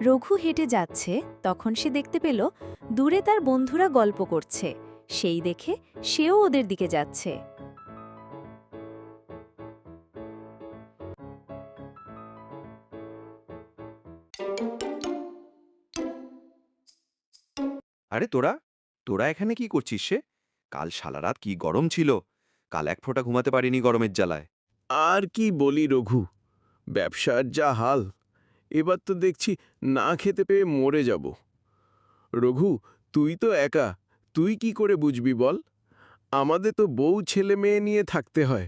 রঘু হেঁটে যাচ্ছে, তখন সে দেখতে পেল দূরে তার বন্ধুরা গল্প করছে। সেই দেখে সেও ওদের দিকে যাচ্ছে। আরে তোরা তোরা এখানে কি করছিস? কাল সারা রাত কি গরম ছিল! কাল এক ফোঁটা ঘুমাতে পারিনি গরমের জ্বালায়। আর কি বলি রঘু, ব্যবসার যা হাল, এবার তো দেখছি না খেতে পেয়ে মরে যাব। রঘু, তুই তো একা, তুই কি করে বুঝবি বল? আমাদের তো বউ ছেলে মেয়ে নিয়ে থাকতে হয়,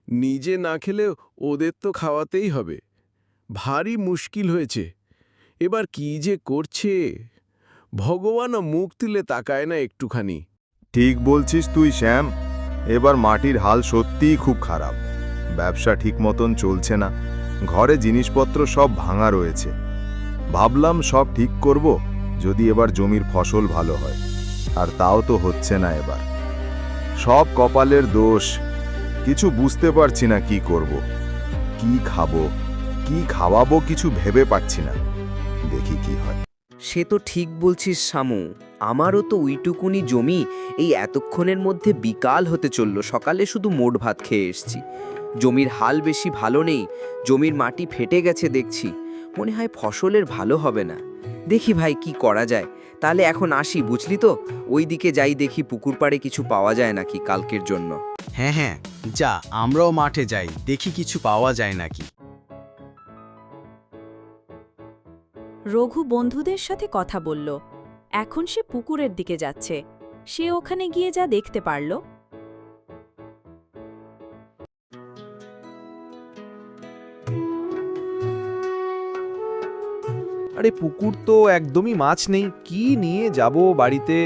নিজে না খেলেও ওদের তো খাওয়াতেই হবে। ভারী মুশকিল হয়েছে, এবার কি যে করছে, ভগবানও মুখ তুলে তাকায় না একটুখানি। ঠিক বলছিস তুই শ্যাম। এবার মাটির হাল সত্যিই খুব খারাপ। ব্যবসা ঠিক মতন চলছে না, ঘরে জিনিসপত্র সব ভাঙা রয়েছে। ভাবলাম সব ঠিক করব যদি এবার জমির ফসল ভালো হয়, আর তাও তো হচ্ছে না। এবার সব কপালের দোষ। কিছু বুঝতে পারছি না কি করব, কি খাবো, কি খাওয়াবো, কিছু ভেবে পাচ্ছি না। দেখি কি হয়। সে তো ঠিক বলছিস শামু, আমারও তো ওইটুকুনি জমি এই এতক্ষণের মধ্যে বিকাল হতে চলল। সকালে শুধু মোট ভাত খেয়ে এসছি। জমির হাল বেশি ভালো নেই, জমির মাটি ফেটে গেছে দেখছি। মনে হয় ফসলের ভালো হবে না। দেখি ভাই কি করা যায়। তাহলে এখন আসি, বুঝলি তো? ওই দিকে যাই, দেখি পুকুর পাড়ে কিছু পাওয়া যায় নাকি কালকের জন্য। হ্যাঁ হ্যাঁ, যা, আমরাও মাঠে যাই, দেখি কিছু পাওয়া যায় নাকি। রঘু বন্ধুদের সাথে কথা বলল। এখন সে পুকুরের দিকে যাচ্ছে। সে ওখানে গিয়ে যা দেখতে পারল, আরে পুকুর তো একদমই মাছ নেই, কি নিয়ে যাব বাড়িতে?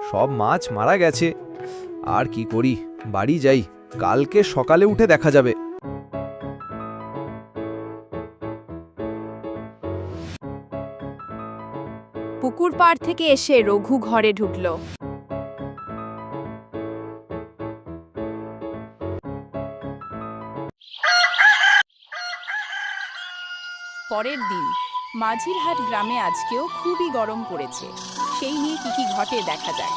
সব মাছ মারা গেছে। আর কি করি, বাড়ি যাই, কালকে সকালে উঠে দেখা যাবে। পুকুর পাড় থেকে এসে রঘু ঘরে ঢুকল। পরের দিন মাঝিরহাট গ্রামে আজকেও খুবই গরম পড়েছে। সেই নিয়ে কি ঘটে দেখা যাক।